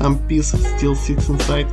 some piece of steel sits inside.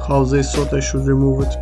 How they thought I should remove it.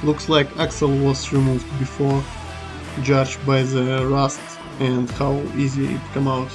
Looks like axle was removed before, judged by the rust and how easy it came out.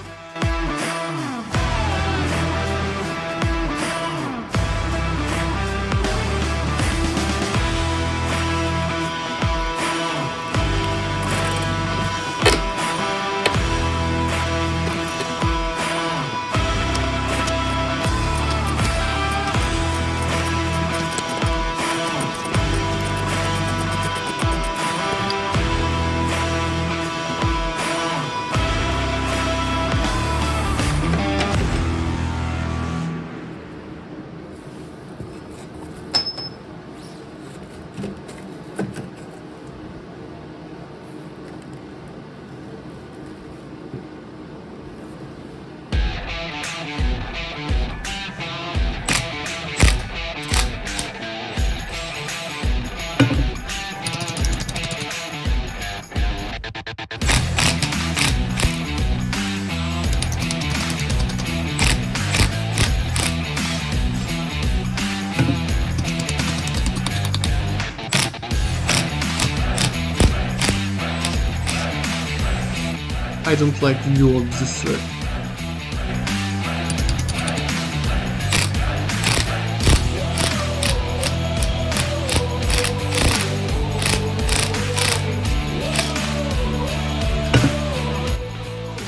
I don't like the view of this thread.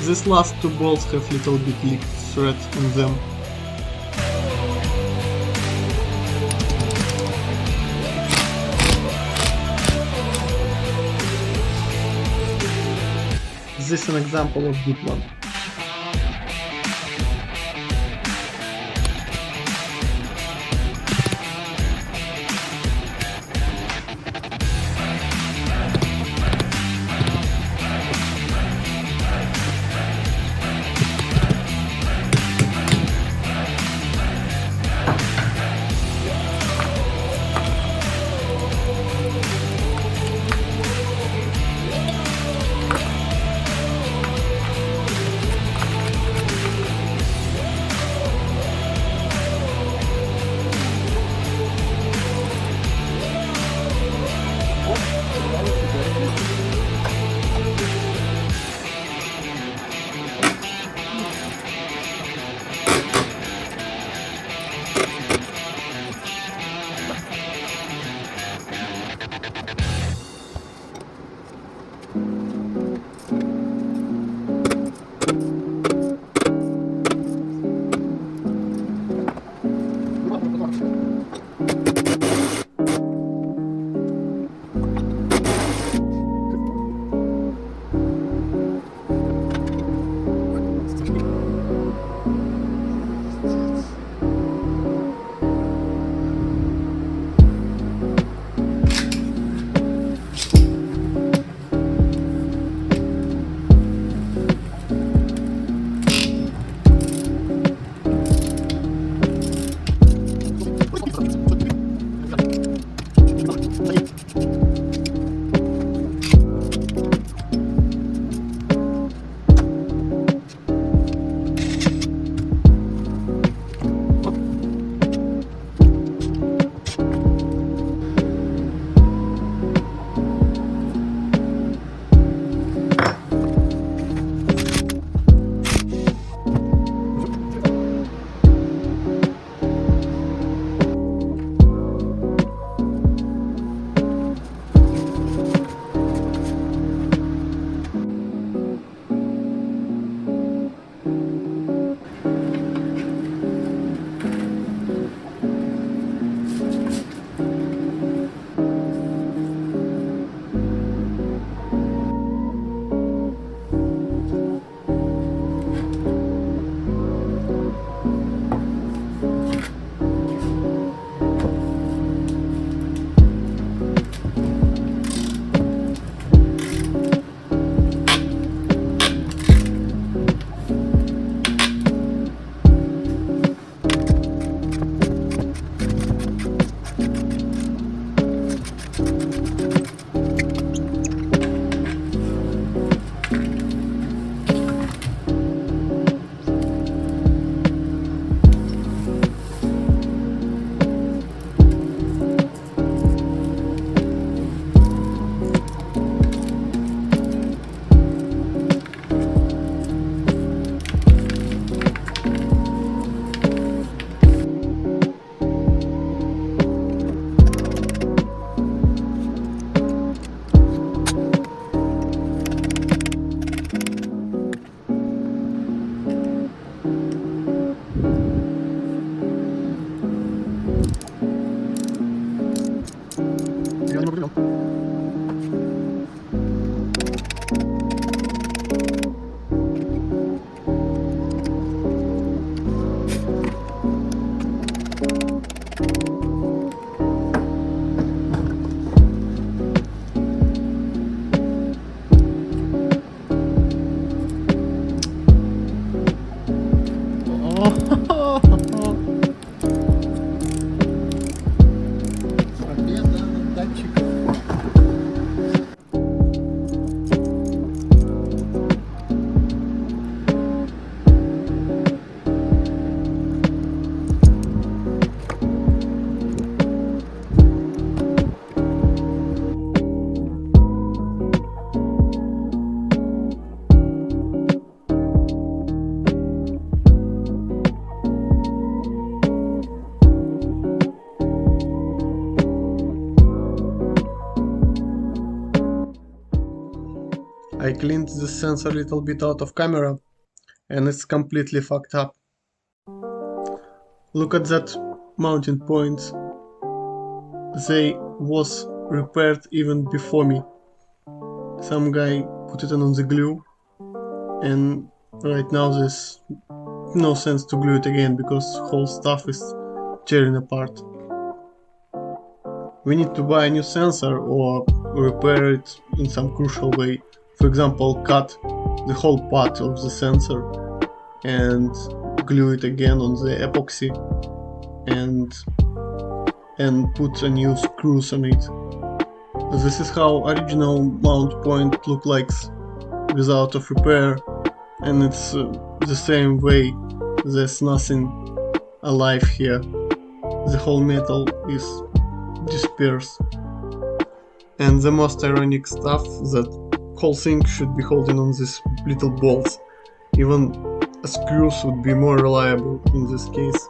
These last two bolts have little bit leaked thread on them. This is an example of good one. I cleaned the sensor a little bit out of camera and it's completely fucked up. Look at that mounting point. They was repaired even before me. Some guy put it on the glue and right now there's no sense to glue it again because whole stuff is tearing apart. We need to buy a new sensor or repair it in some crucial way. For example, cut the whole part of the sensor and glue it again on the epoxy and put a new screws on it. This is how original mount point look like without of repair, and it's the same way. There's nothing alive here. The whole metal is dispersed. And the most ironic stuff, that whole thing should be holding on these little bolts. Even screws would be more reliable in this case.